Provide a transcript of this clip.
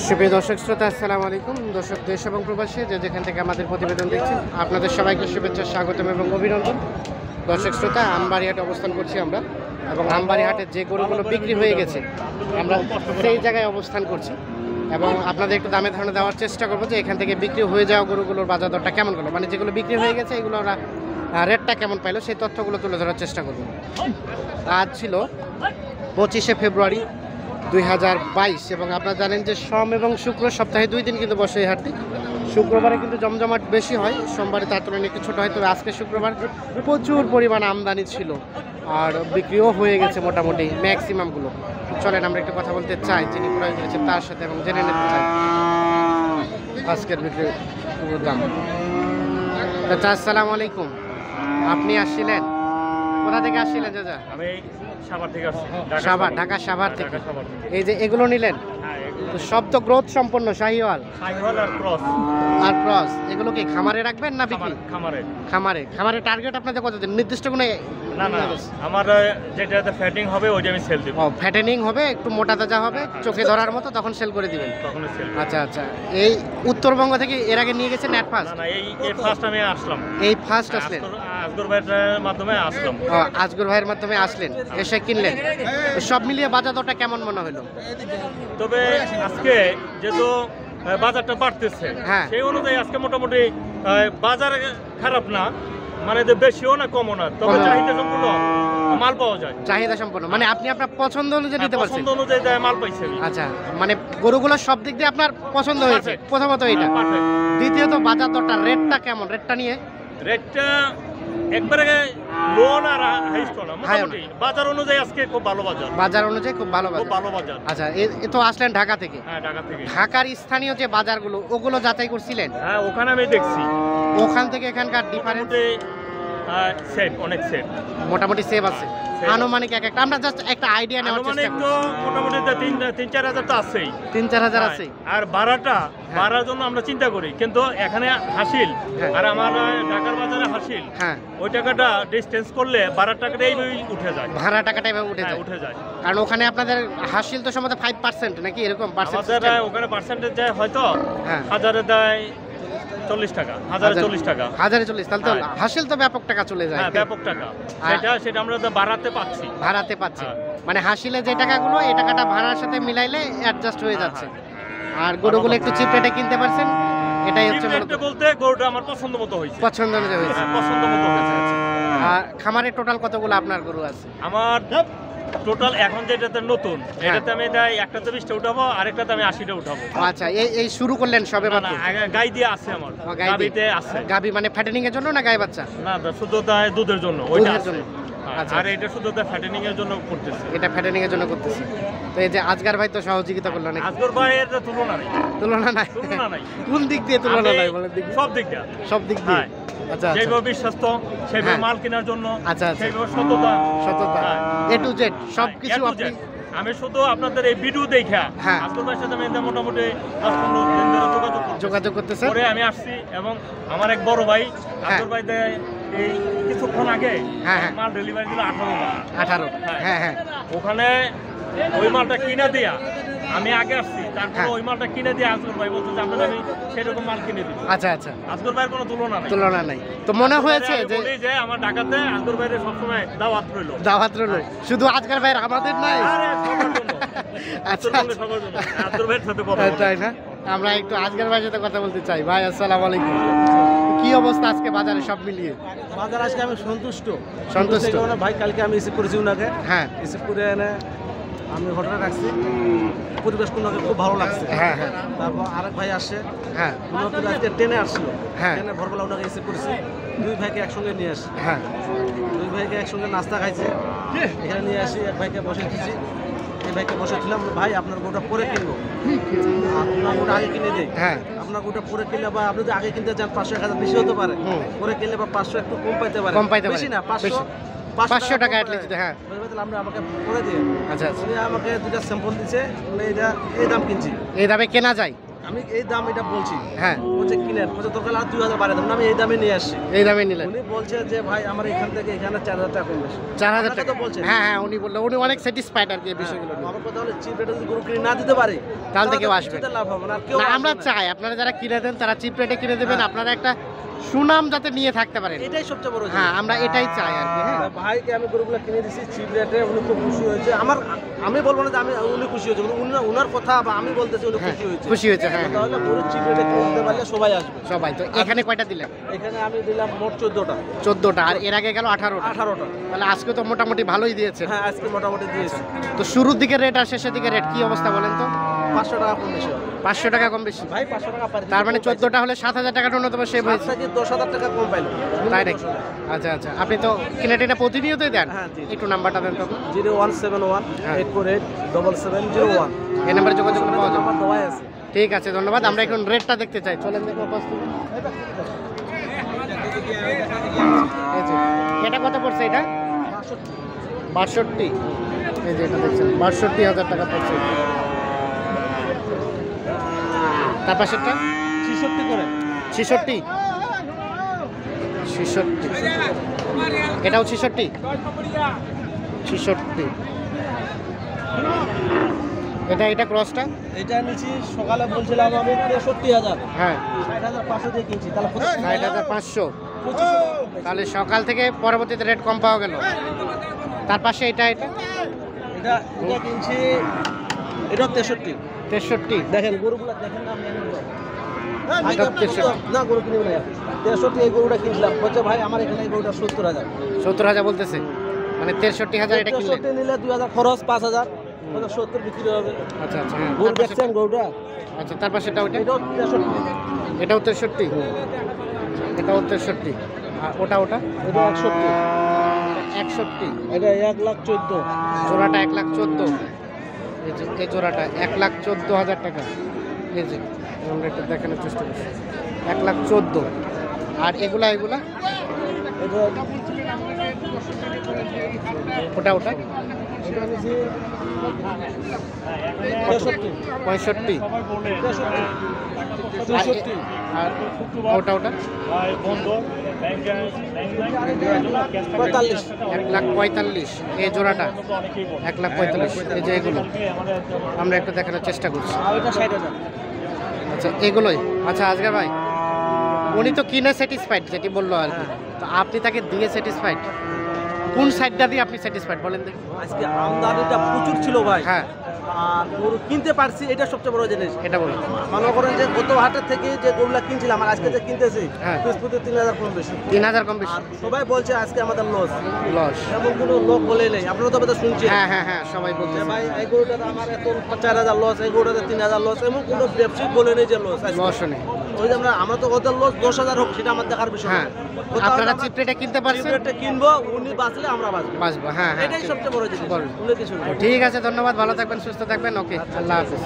সুপ্রিয় দর্শক শ্রোতা, আসসালামু আলাইকুম। দর্শক দেশ এবং প্রবাসী যে যেখান থেকে আমাদের প্রতিবেদন দেখছেন, আপনাদের সবাইকে শুভেচ্ছা, স্বাগতম এবং অভিনন্দন। দর্শক শ্রোতা, আমবাড়িহাটে অবস্থান করছি আমরা, এবং আমবাড়িহাটের যে গরুগুলো বিক্রি হয়ে গেছে আমরা সেই জায়গায় অবস্থান করছি, এবং আপনাদের একটু দামে ধারণা দেওয়ার চেষ্টা করবো যে এখান থেকে বিক্রি হয়ে যাওয়া গরুগুলোর বাজার দরটা কেমন হলো, মানে যেগুলো বিক্রি হয়ে গেছে এগুলো ওরা রেটটা কেমন পাইলো সেই তথ্যগুলো তুলে ধরার চেষ্টা করবো। আজ ছিল 25শে ফেব্রুয়ারি 2022, এবং আপনারা জানেন যে সোম এবং শুক্র সপ্তাহে 2 দিন কিন্তু বসে এই হাটটি। শুক্রবারে কিন্তু জমজমাট বেশি হয়, সোমবারে তার তুলনায় একটু ছোটো হয়, তবে আজকে শুক্রবার প্রচুর পরিমাণ আমদানি ছিল আর বিক্রিও হয়ে গেছে মোটামুটি ম্যাক্সিমামগুলো। চলেন আমরা একটু কথা বলতে চাই যিনি ক্রয় করেছেন তার সাথে, এবং জেনে নিতে চাই আজকের বিক্রির দাম। চাচা আসসালামু আলাইকুম, আপনি আসছিলেন কোথা থেকে আসছিলেন চাচা? আমি সাভার থেকে আসছি। সাভার, ঢাকা সাভার থেকে। এই যে এগুলো নিলেন, সব তো গ্রোথ সম্পন্ন শাহিওয়াল আর ক্রস, এগুলো কি খামারে রাখবেন না বিক্রি? খামারে টার্গেট আপনাদের কতদিন নির্দিষ্ট কোনো? না, আমার যেটাতে ফ্যাটিং হবে ওইটা আমি সেল দেব। ফ্যাটেনিং হবে, একটু মোটা তাজা হবে, চোখে ধরার মতো, তখন সেল করে দিবেন। আচ্ছা আচ্ছা। এই উত্তরবঙ্গ থেকে এর আগে নিয়ে গেছেন অ্যাট ফার্স্ট? না, এই ফার্স্ট আমি আসলাম। এই ফার্স্ট আসলেন? আজগর ভাইয়ের মাধ্যমে আসলাম। আজগর ভাইয়ের মাধ্যমে আসলেন, এসে কিনলেন। সব মিলিয়ে বাজার দরটা কেমন মনে হলো? তবে আজকে যেহেতু বাজারটা বাড়তেছে, সেই অনুযায়ী আজকে মোটামুটি বাজার খারাপ না, মানে বেশিও না কমও না, তবে চাহিদা সম্পূর্ণ মাল পাওয়া যায়। চাহিদা সম্পূর্ণ মানে আপনি আপনার পছন্দ অনুযায়ী নিতে পারছেন? পছন্দ অনুযায়ী মাল পাইছি। আচ্ছা, মানে গরুগুলো সব দিক দিয়ে আপনার পছন্দ হয়েছে প্রথমত এটা। দ্বিতীয়ত বাজার দরটা রেটটা কেমন? রেটটা একবারে লোন আর হাইস্ট না, মোটামুটি বাজার অনুযায়ী আজকে খুব ভালো বাজার। বাজার অনুযায়ী খুব ভালো বাজার। আচ্ছা, এ তো আসলেন ঢাকা থেকে। হ্যাঁ, ঢাকা থেকে। ঢাকার স্থানীয় যে বাজারগুলো ওগুলো যাচাই করছিলেন? হ্যাঁ, ওখানে আমি দেখছি। ওখান থেকে এখানকার ডিফারেন্স সেট, অনেক সেট, মোটামুটি সেভ আছে। আনুমানিক এক একটা আমরা জাস্ট একটা আইডিয়া নেওয়ার চেষ্টা করব। মোটামুটি 3-4 হাজার তো আছেই। 3-4 হাজার আছে। আর ভাড়ার জন্য আমরা চিন্তা করি, কিন্তু এখানে হাসিল আর আমার ঢাকার বাজারে হাসিল, ওই টাকাটা ডিসটেন্স করলে ভাড়ার টাকাটা এইভাবে উঠে যায়। ভাড়া টাকাটা এইভাবে উঠে যায়। কারণ ওখানে আপনাদের হাসিল তো সম্ভবত 5% নাকি এরকম পার্সেন্ট? ওখানে পার্সেন্টেজ যায় হয়তো হাজারে দেয় 40 টাকা, 1040 টাকা, 1040। তাহলে তো হাসিল তো ব্যাপক টাকা চলে যায়। ব্যাপক টাকা, সেটা আমরা ভাড়াতে পাচ্ছি। মানে হাসিলে যে টাকাগুলো এই টাকাটা ভাড়ার সাথে মিলাইলে অ্যাডজাস্ট হয়ে যাচ্ছে। আর গরুগুলো একটু চিপ রেটে কিনতে পারছেন, এটাই হচ্ছে মূলত। বলতে গরুটা আমার পছন্দ মতো হয়েছে। পছন্দ অনুযায়ী হয়েছে। পছন্দ মতো হয়েছে। আর খামারে টোটাল কতগুলো আপনার গরু আছে? আমার টোটাল এখন যেটাতে নতুন, এটাতে আমি একটাতে 20টা উঠাবো, আরেকটাতে আমি 80টা উঠাবো। আচ্ছা, এই শুরু করলেন সবে মাত্র? গাই দিয়ে আছে আমার, গাবিতে আছে। গাবি মানে ফ্যাটেনিং এর জন্য না গাই বাচ্চা? না, শুধু দুধের জন্য, ওইটার জন্য। আর এটা শুধু ফ্যাটেনিং এর জন্য করতেছে। এটা ফ্যাটেনিং এর জন্য করতেছে। তো এই যে আজগার ভাই তো সহযোগিতা করলো নাকি? আজগর ভাইয়ের তুলনা নাই। কোন দিক দিয়ে তুলনা নাই বলেন দেখি? সব দিক দিয়ে। আচ্ছা, যেভাবে বিশ্বস্ত, সেইভাবে মাল কেনার জন্য, আচ্ছা, সেইভাবে সততা, A to Z সবকিছু আপনি। আমি শুধু আপনাদের এই ভিডিও দেখা আজগর ভাইয়ের সাথে আমি মোটামুটি 10-15 দিন ধরে যোগাযোগ করতেছে। পরে আমি আসছি, এবং আমার এক বড় ভাই আজগর ভাই এই কিছুক্ষণ আগে মাল ডেলিভারি দিল 18। হ্যাঁ, ওখানে ওই মালটা কিনে দিয়া আমি আগে আসছি, তারপরে ওই মালটা কিনে দিয়ে আজগর ভাই বলছে যে আপনাদের আমি সেরকম মাল কিনে দিব। আচ্ছা। আজগর ভাইয়ের কোনো তুলনা নাই। তো মনে হয়েছে যে আমার ঢাকাতে আজগর ভাইয়ের সবসময় দাওয়াত রইল। শুধু আজগর ভাইয়ের, আমাদের নাই। আচ্ছা, আজগর ভাইয়ের সাথে তাই না? আমরা একটু আজগর ভাইয়ের সাথে কথা বলতে চাই। ভাই আসসালামু আলাইকুম, কি অবস্থা আজকে বাজারে সব মিলিয়ে? বাজার আজকে আমি সন্তুষ্ট। ভাই কালকে আমি রিসিভ করেছি ওনাকে। রিসিভ করে এনে আমি হোটেলে রাখছি, পরিবেশ ওনাকে খুব ভালো লাগছে। তারপর আরেক ভাই আসছে, উনি আজকে ট্রেনে আসছিল, ট্রেনে ভোরবেলা ওনাকে রিসিভ করেছি। 2 ভাইকে একসঙ্গে নিয়ে আসি, 2 ভাইকে একসঙ্গে নাস্তা খাইছে, এখানে নিয়ে আসি। এক ভাইকে বসে দিচ্ছি, এই ভাইকে বসেছিলাম, ভাই আপনার গোটা পরে কিনবো, আপনার গোটা আগে কিনে দেয়। আপনার গোটা পরে কিনলে বা আপনি যদি আগে কিনতে যান 500-1000 বেশি হতে পারে, পরে কিনলে বা 500 একটু কম পাইতে পারে, বেশি না 500 টাকা অ্যাট লিস্ট। আমরা আমাকে পরে দিয়ে। আচ্ছা, আমাকে 2টা স্যাম্পল দিচ্ছে, এই দাম কিনছি। এই দামে কেনা যায়? আমি এই দাম এটা বলছি, হ্যাঁ বলছে কিনেন, বলছে তোর কাছে আর 2000 বাড়াই দেবো, আমি এই দামে নিয়ে আসছি। এই দামে নিলেন? উনি বলছে যে ভাই আমার এখান থেকে এখানে 4000 টাকা কম বেশি। 4000 টাকা বলছে। হ্যাঁ হ্যাঁ, উনি বললেন উনি অনেক স্যাটিসফাইড আর কি এই বিষয়গুলো নিয়ে। আমার কথা হলো চিপ রেটে যদি গরু কিনে না দিতে পারি তাহলে তো কেউ আসবে কিছুতে লাভ হবে না, আর কেউ না। আমরা আসবে না। চাই আপনারা যারা কিনে দেন তারা চিপ রেটে কিনে দেবেন, আপনারা একটা সুনাম যাতে নিয়ে থাকতে পারেন। এটাই সবচেয়ে বড় হ্যাঁ জিনিস। আমরা এটাই চাই আর কি। হ্যাঁ ভাইকে আমি গরুগুলো কিনে দিছি চিপ রেটে, উনি খুব খুশি হয়েছে। আমি বলবো না যে উনি খুশি হয়েছে, কিন্তু উনার কথা বা আমি বলতেছি উনি হ্যাঁ, খুশি হয়েছে। খুশি হয়েছে, হ্যাঁ, হ্যাঁ। তাহলে গরু চিপ রেটে কিনে দিতে পারলে সবাই আসবে। সবাই তো এখানে কয়টা দিলেন? এখানে আমি দিলাম মোট 14টা। 14টা, আর এর আগে গেল 18টা। 18টা। তাহলে আজকে তো মোটামুটি ভালোই দিয়েছে। হ্যাঁ আজকে মোটামুটি দিয়েছি। তো শুরুর দিকে রেট আর শেষের দিকে রেট কি অবস্থা বলেন তো? 500 টাকা কম বেশি হবে। 500 টাকা কম বেশি? ভাই 500 টাকা পারি। তার মানে 14টা হলে 7000 টাকা ন্যূনতম সেভ হয়েছে। 10,000 টাকা কম পাইলো। তাই নাকি? আচ্ছা আচ্ছা, আপনি তো কিনে টেনে প্রতিনিয়তই দেন। হ্যাঁ, জি। একটু নাম্বারটা দেন তো আপনি। 0171 হ্যাঁ। 848 7701। এই নাম্বারে যোগাযোগ করে পাওয়া যাবে। আমার দেওয়াই আছে। ঠিক আছে, ধন্যবাদ। আমরা এখন রেটটা দেখতে চাই, চলেন দেখবো। এটা কত পড়ছে? এটা 62। এই যে এটা দেখছেন 62,000 টাকা পড়ছে। তার পাশেরটা 66 করে। 66। 66, এটাও 66। 66। এটা ক্রসটা? এটা নিচে সকালে বলছিলাম আমি 63,000। হ্যাঁ 60,500 দিয়ে কিনছি, তাহলে 60,500। 2500। তাহলে সকাল থেকে পরবর্তীতে রেট কম পাওয়া গেল। তার পাশে এটা এটা কিনছি, এটা 63। 63। দেখেন গরুগুলো দেখেন না, আমি এগুলো এটা 63। না গরু কিনবো না। 63 এই গরুটা কিনছিলাম, বলছে ভাই আমার এখানে এই গরুটা 70,000। 70,000 বলতেছে, মানে 63,000 এটা কিনলেন। 63 নিলে 2000 খরচ, 5000, 70 বিক্রি হবে। আচ্ছা আচ্ছা, হ্যাঁ। গরু দেখছেন গরুটা? আচ্ছা, তার পাশে এটা ওটা? এটাও 63। এটাও 63। এটাও 63। আর ওটা এটা 61। 61। এটা 1,14,000। জোড়াটা 1,14,000। এই যে এই জোড়াটা 1,14,000 টাকা। এই যে আমরা একটু দেখানোর চেষ্টা করছি, 1,14,000। আর এগুলা এটা ওটা এটা নিচে 65। আর ওটা 1,45,000। এই জোড়াটা 1,45,000। এই যে এগুলো আমরা একটু দেখানোর চেষ্টা করছি। এটা 60,000। আচ্ছা এগুলোই। আচ্ছা আজকে ভাই, উনি তো কিনে স্যাটিসফাইড যেটি বললো আর কি, তো আপনি তাকে দিয়ে স্যাটিসফাইড? কোন সাইডটা দিয়ে আপনি স্যাটিসফাইড বলেন দেখি? আজকে আমদানিটা প্রচুর ছিল ভাই। হ্যাঁ, আর গরু কিনতে পারছি, এটা সবচেয়ে বড় জিনিস। এটা বলুন। মনে করেন যে গত হাটের থেকে যে গরুলা কিনছিলাম আর আজকে যে কিনতেছি, হ্যাঁ। প্রতি 3000 কম বেশি। 3000 কম বেশি? আর সবাই বলছে আজকে আমাদের লস। লস? এমন কোনো লোক বলে নেই, আপনারা তো বোধহয় শুনছেন। হ্যাঁ হ্যাঁ হ্যাঁ, সবাই যে বলছে ভাই এই গরুটাতে আমার এত 4000 লস, এই গরুটাতে 3000 লস, এমন কোনো ব্যবসায়িক বলে নেই যে লস। লস নেই। ওই যে আমরা তো ওদের লস 10,000 হোক, সেটা আমার দেখার বিষয় না। হ্যাঁ, আপনারা চিপ রেটে কিনতে পারছেন, চিপ রেটে কিনবো, উনি বাঁচলে আমরা বাঁচবো। বাঁচবো। হ্যাঁ হ্যাঁ, এটাই সবচেয়ে বড় জিনিস, বলুন। উনি কিছু না। ঠিক আছে, ধন্যবাদ। ভালো থাকবেন, সুস্থ থাকবেন। ওকে, আল্লাহ হাফেজ।